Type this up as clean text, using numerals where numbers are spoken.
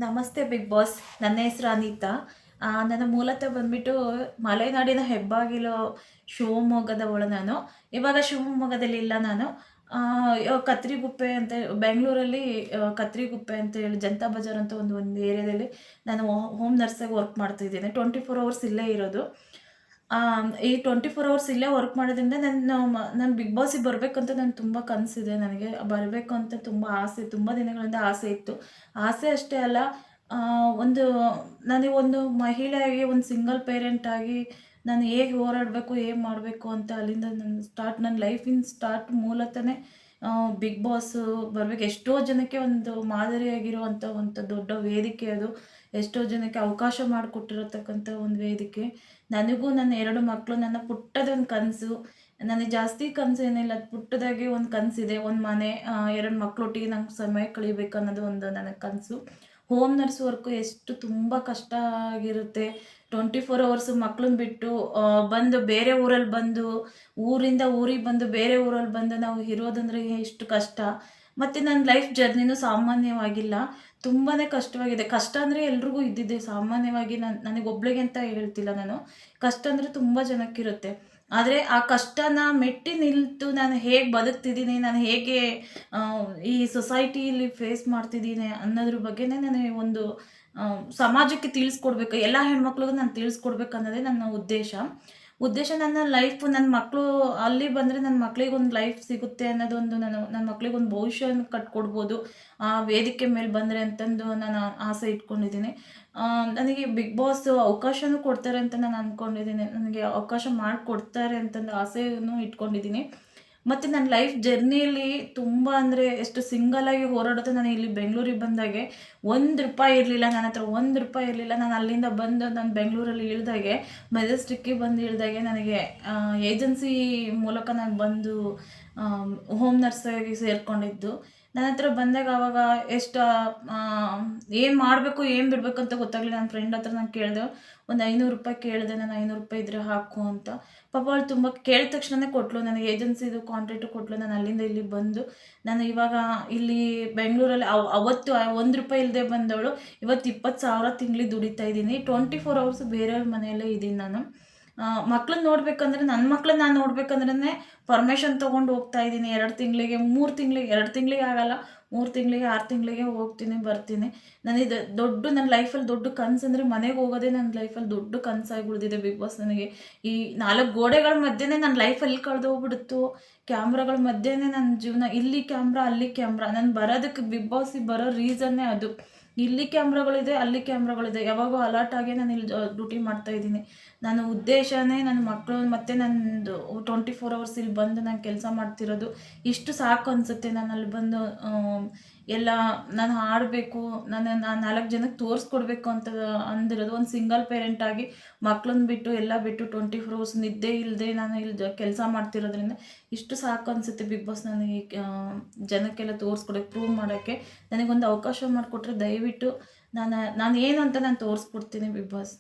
ನಮಸ್ತೆ big boss. ನನ್ನ ಹೆಸರು ಅನಿತಾ. ನನ್ನ ಮೂಲತಃ ಬಂದ್ಬಿಟ್ಟು ಮಲೆನಾಡಿನ ಹೆಬ್ಬಾಗಿಲು ಶಿವಮೊಗ್ಗದವಳು ನಾನು. ಇವಾಗ ಶಿವಮೊಗ್ಗದಲ್ಲಿ ಇಲ್ಲ ನಾನು. ಕತ್ರಿಗುಪ್ಪೆ ಅಂತ ಬೆಂಗಳೂರಲ್ಲಿ, ಕತ್ರಿಗುಪ್ಪೆ ಅಂತ ಹೇಳಿ ಜನತಾ ಬಜಾರ್ ಅಂತ ಒಂದು ಏರಿಯಾದಲ್ಲಿ ನಾನು ಹೋಮ್ ನರ್ಸಾಗಿ ವರ್ಕ್ ಮಾಡ್ತಿದ್ದೀನಿ. 24 ಅವರ್ಸ್ ಇಲ್ಲೇ ಇರೋದು. ಈ 24 ಅವರ್ಸ್ ಇಲ್ಲೇ ವರ್ಕ್ ಮಾಡೋದ್ರಿಂದ ನಾನು ಬಿಗ್ ಬಾಸಿಗೆ ಬರಬೇಕಂತ ನನ್ಗೆ ತುಂಬ ಕನಸಿದೆ. ನನಗೆ ಬರಬೇಕು ಅಂತ ತುಂಬ ಆಸೆ, ತುಂಬ ದಿನಗಳಿಂದ ಆಸೆ ಇತ್ತು. ಆಸೆ ಅಷ್ಟೇ ಅಲ್ಲ, ಒಂದು ನನಗೆ ಒಂದು ಮಹಿಳೆಯಾಗಿ, ಒಂದು ಸಿಂಗಲ್ ಪೇರೆಂಟ್ ಆಗಿ ನಾನು ಹೇಗೆ ಹೋರಾಡಬೇಕು, ಹೇಗೆ ಮಾಡಬೇಕು ಅಂತ ಅಲ್ಲಿಂದ ನನ್ನ ಲೈಫಿನ ಸ್ಟಾರ್ಟ್ ಮೂಲತಃನೇ ಬಿಗ್ ಬಾಸು ಬರಬೇಕು. ಎಷ್ಟೋ ಜನಕ್ಕೆ ಒಂದು ಮಾದರಿಯಾಗಿರುವಂಥ ಒಂದು ದೊಡ್ಡ ವೇದಿಕೆ ಅದು. ಎಷ್ಟೋ ಜನಕ್ಕೆ ಅವಕಾಶ ಮಾಡಿಕೊಟ್ಟಿರತಕ್ಕಂಥ ಒಂದು ವೇದಿಕೆ. ನನಗೂ ನನ್ನ 2 ಮಕ್ಕಳು, ನನ್ನ ಪುಟ್ಟದೊಂದು ಕನಸು. ನನಗೆ ಜಾಸ್ತಿ ಕನಸೇನಿಲ್ಲ, ಪುಟ್ಟದಾಗಿ ಒಂದು ಕನಸಿದೆ. ಒಂದು ಮನೆ, 2 ಮಕ್ಕಳೊಟ್ಟಿಗೆ ನಂಗೆ ಸಮಯ ಕಳಿಬೇಕು ಅನ್ನೋದು ಒಂದು ನನ್ನ ಕನಸು. ಹೋಮ್ ನರ್ಸ್ ವರ್ಕು ಎಷ್ಟು ತುಂಬ ಕಷ್ಟ ಆಗಿರುತ್ತೆ. 24 ಅವರ್ಸು ಮಕ್ಳನ್ನ ಬಿಟ್ಟು ಬಂದು ಬೇರೆ ಊರಲ್ಲಿ ಬಂದು, ಊರಿಂದ ಊರಿಗೆ ಬಂದು ಬೇರೆ ಊರಲ್ಲಿ ಬಂದು ನಾವು ಇರೋದಂದ್ರೆ ಎಷ್ಟು ಕಷ್ಟ. ಮತ್ತು ನನ್ನ ಲೈಫ್ ಜರ್ನಿನೂ ಸಾಮಾನ್ಯವಾಗಿಲ್ಲ. ತುಂಬಾ ಕಷ್ಟವಾಗಿದೆ. ಕಷ್ಟ ಅಂದರೆ ಎಲ್ರಿಗೂ ಇದ್ದಿದ್ದೆ ಸಾಮಾನ್ಯವಾಗಿ. ನನಗೊಬ್ಳಿಗೆ ಅಂತ ಹೇಳ್ತಿಲ್ಲ ನಾನು. ಕಷ್ಟ ಅಂದರೆ ತುಂಬ ಜನಕ್ಕಿರುತ್ತೆ. ಆದರೆ ಆ ಕಷ್ಟನ ಮೆಟ್ಟಿ ನಿಂತು ನಾನು ಹೇಗೆ ಬದುಕ್ತಿದ್ದೀನಿ, ನಾನು ಹೇಗೆ ಈ ಸೊಸೈಟಿಯಲ್ಲಿ ಫೇಸ್ ಮಾಡ್ತಿದ್ದೀನಿ ಅನ್ನೋದ್ರ ಬಗ್ಗೆನೇ ನನಗೆ ಒಂದು ಸಮಾಜಕ್ಕೆ ತಿಳಿಸ್ಕೊಡ್ಬೇಕು. ಎಲ್ಲ ಹೆಣ್ಮಕ್ಳಿಗೂ ನಾನು ತಿಳಿಸ್ಕೊಡ್ಬೇಕು ಅನ್ನೋದೇ ನನ್ನ ಉದ್ದೇಶ. ನನ್ನ ಲೈಫು, ನನ್ನ ಮಕ್ಕಳು ಅಲ್ಲಿ ಬಂದರೆ ನನ್ನ ಮಕ್ಳಿಗೊಂದು ಲೈಫ್ ಸಿಗುತ್ತೆ ಅನ್ನೋದೊಂದು, ನನ್ನ ಮಕ್ಳಿಗೊಂದು ಭವಿಷ್ಯವನ್ನು ಕಟ್ಕೊಡ್ಬೋದು ಆ ವೇದಿಕೆ ಮೇಲೆ ಬಂದರೆ ಅಂತಂದು ನಾನು ಆಸೆ ಇಟ್ಕೊಂಡಿದ್ದೀನಿ. ನನಗೆ ಬಿಗ್ ಬಾಸ್ ಅವಕಾಶನೂ ಕೊಡ್ತಾರೆ ಅಂತ ನಾನು ಅಂದ್ಕೊಂಡಿದ್ದೀನಿ. ನನಗೆ ಅವಕಾಶ ಮಾಡಿಕೊಡ್ತಾರೆ ಅಂತಂದು ಆಸೆಯನ್ನು ಇಟ್ಕೊಂಡಿದ್ದೀನಿ. ಮತ್ತು ನನ್ನ ಲೈಫ್ ಜರ್ನಿಯಲ್ಲಿ ತುಂಬ ಅಂದರೆ ಎಷ್ಟು ಸಿಂಗಲಾಗಿ ಹೋರಾಡೋದು. ನಾನು ಇಲ್ಲಿ ಬೆಂಗಳೂರಿಗೆ ಬಂದಾಗೆ ₹1 ಇರಲಿಲ್ಲ ನನ್ನ ಹತ್ರ. ₹1 ಇರಲಿಲ್ಲ. ನಾನು ಅಲ್ಲಿಂದ ಬಂದು ನಾನು ಬೆಂಗಳೂರಲ್ಲಿ ಇಳಿದಾಗೆ, ಮೆಜೆಸ್ಟಿಕ್ಕಿಗೆ ಬಂದು ಇಳಿದಾಗೆ ನನಗೆ ಏಜೆನ್ಸಿ ಮೂಲಕ ನಾನು ಬಂದು ಹೋಮ್ ನರ್ಸಾಗಿ ಸೇರಿಕೊಂಡಿದ್ದು. ನನ್ನ ಹತ್ರ ಬಂದಾಗ ಆವಾಗ ಎಷ್ಟು ಏನು ಮಾಡಬೇಕು, ಏನು ಬಿಡಬೇಕು ಅಂತ ಗೊತ್ತಾಗಲಿಲ್ಲ. ನನ್ನ ಫ್ರೆಂಡ್ ಹತ್ರ ನಾನು ಕೇಳಿದೆ. ಒಂದು ₹500 ಕೇಳಿದೆ ನಾನು. ₹500 ಇದ್ದರೆ ಹಾಕು ಅಂತ. ಪಾಪ ಅವಳು ತುಂಬ ಕೇಳಿದ ತಕ್ಷಣನೇ ಕೊಟ್ಟಳು. ನನಗೆ ಏಜೆನ್ಸಿದು ಕಾಂಟ್ಯಾಕ್ಟು ಕೊಟ್ಟಳು. ನಾನು ಅಲ್ಲಿಂದ ಇಲ್ಲಿಗೆ ಬಂದು ನಾನು ಇವಾಗ ಇಲ್ಲಿ ಬೆಂಗಳೂರಲ್ಲಿ ಅವತ್ತು ₹1 ಇಲ್ಲದೆ ಬಂದವಳು ಇವತ್ತು 20,000 ತಿಂಗಳಿಗೆ ದುಡಿತಾ ಇದ್ದೀನಿ. 24 ಅವರ್ಸ್ ಬೇರೆಯವ್ರ ಮನೆಯಲ್ಲೇ ಇದ್ದೀನಿ ನಾನು. ಮಕ್ಳನ್ನ ನೋಡ್ಬೇಕಂದ್ರೆ, ನನ್ನ ಮಕ್ಳನ್ನ ನಾನು ನೋಡ್ಬೇಕಂದ್ರೇ ಪರ್ಮಿಷನ್ ತೊಗೊಂಡು ಹೋಗ್ತಾ ಇದ್ದೀನಿ. 2 ತಿಂಗಳಿಗೆ, 3 ತಿಂಗಳಿಗೆ, 2 ತಿಂಗಳಿಗೆ ಆಗಲ್ಲ, 3 ತಿಂಗಳಿಗೆ, 6 ತಿಂಗಳಿಗೆ ಹೋಗ್ತೀನಿ, ಬರ್ತೀನಿ. ನನಗೆ ನನ್ನ ಲೈಫಲ್ಲಿ ದೊಡ್ಡ ಕನಸಂದರೆ ಮನೆಗೆ ಹೋಗೋದೇ ನನ್ನ ಲೈಫಲ್ಲಿ ದೊಡ್ಡ ಕನಸಾಗಿ ಉಳಿದಿದೆ ಬಿಗ್ ಬಾಸ್ ನನಗೆ. ಈ 4 ಗೋಡೆಗಳ ಮಧ್ಯೆನೇ ನನ್ನ ಲೈಫ್ ಎಲ್ಲಿ ಕಳೆದೋಗ್ಬಿಡ್ತು. ಕ್ಯಾಮ್ರಾಗಳ ಮಧ್ಯೆನೇ ನನ್ನ ಜೀವನ. ಇಲ್ಲಿ ಕ್ಯಾಮ್ರಾ, ಅಲ್ಲಿ ಕ್ಯಾಮ್ರಾ. ನಾನು ಬರೋದಕ್ಕೆ, ಬಿಗ್ ಬಾಸಿಗೆ ಬರೋ ರೀಸನ್ನೇ ಅದು. ಇಲ್ಲಿ ಕ್ಯಾಮ್ರಾಗಳಿದೆ, ಅಲ್ಲಿ ಕ್ಯಾಮ್ರಾಗಳಿದೆ. ಯಾವಾಗೋ ಅಲರ್ಟ್ ಆಗಿ ನಾನು ಇಲ್ಲಿ ಡ್ಯೂಟಿ ಮಾಡ್ತಾಯಿದ್ದೀನಿ. ನನ್ನ ಉದ್ದೇಶನೇ ನನ್ನ ಮಕ್ಕಳು ಮತ್ತು ನನ್ನದು 24 ಅವರ್ಸ್ ಇಲ್ಲಿ ಬಂದು ನಾನು ಕೆಲಸ ಮಾಡ್ತಿರೋದು. ಇಷ್ಟು ಸಾಕು ಅನಿಸುತ್ತೆ. ನಾನು ಅಲ್ಲಿ ಬಂದು ಎಲ್ಲ ನಾನು ಆಡಬೇಕು, ನಾನು 4 ಜನಕ್ಕೆ ತೋರಿಸ್ಕೊಡ್ಬೇಕು ಅಂತ ಅಂದಿರೋದು. ಒಂದು ಸಿಂಗಲ್ ಪೇರೆಂಟಾಗಿ ಮಕ್ಳನ್ನ ಬಿಟ್ಟು, ಎಲ್ಲ ಬಿಟ್ಟು 24 ಅವರ್ಸ್ ನಿದ್ದೆ ಇಲ್ಲದೆ ನಾನು ಇಲ್ಲಿ ಕೆಲಸ ಮಾಡ್ತಿರೋದ್ರಿಂದ ಇಷ್ಟು ಸಾಕು ಅನಿಸುತ್ತೆ ಬಿಗ್ ಬಾಸ್ ನನಗೆ. ಜನಕ್ಕೆಲ್ಲ ತೋರಿಸ್ಕೊಡೋಕ್ಕೆ, ಪ್ರೂವ್ ಮಾಡೋಕ್ಕೆ ನನಗೊಂದು ಅವಕಾಶ ಮಾಡಿಕೊಟ್ರೆ ದಯವಿಟ್ಟು ನಾನು ಏನು ಅಂತ ನಾನು ತೋರಿಸ್ಕೊಡ್ತೀನಿ ಬಿಗ್ ಬಾಸ್.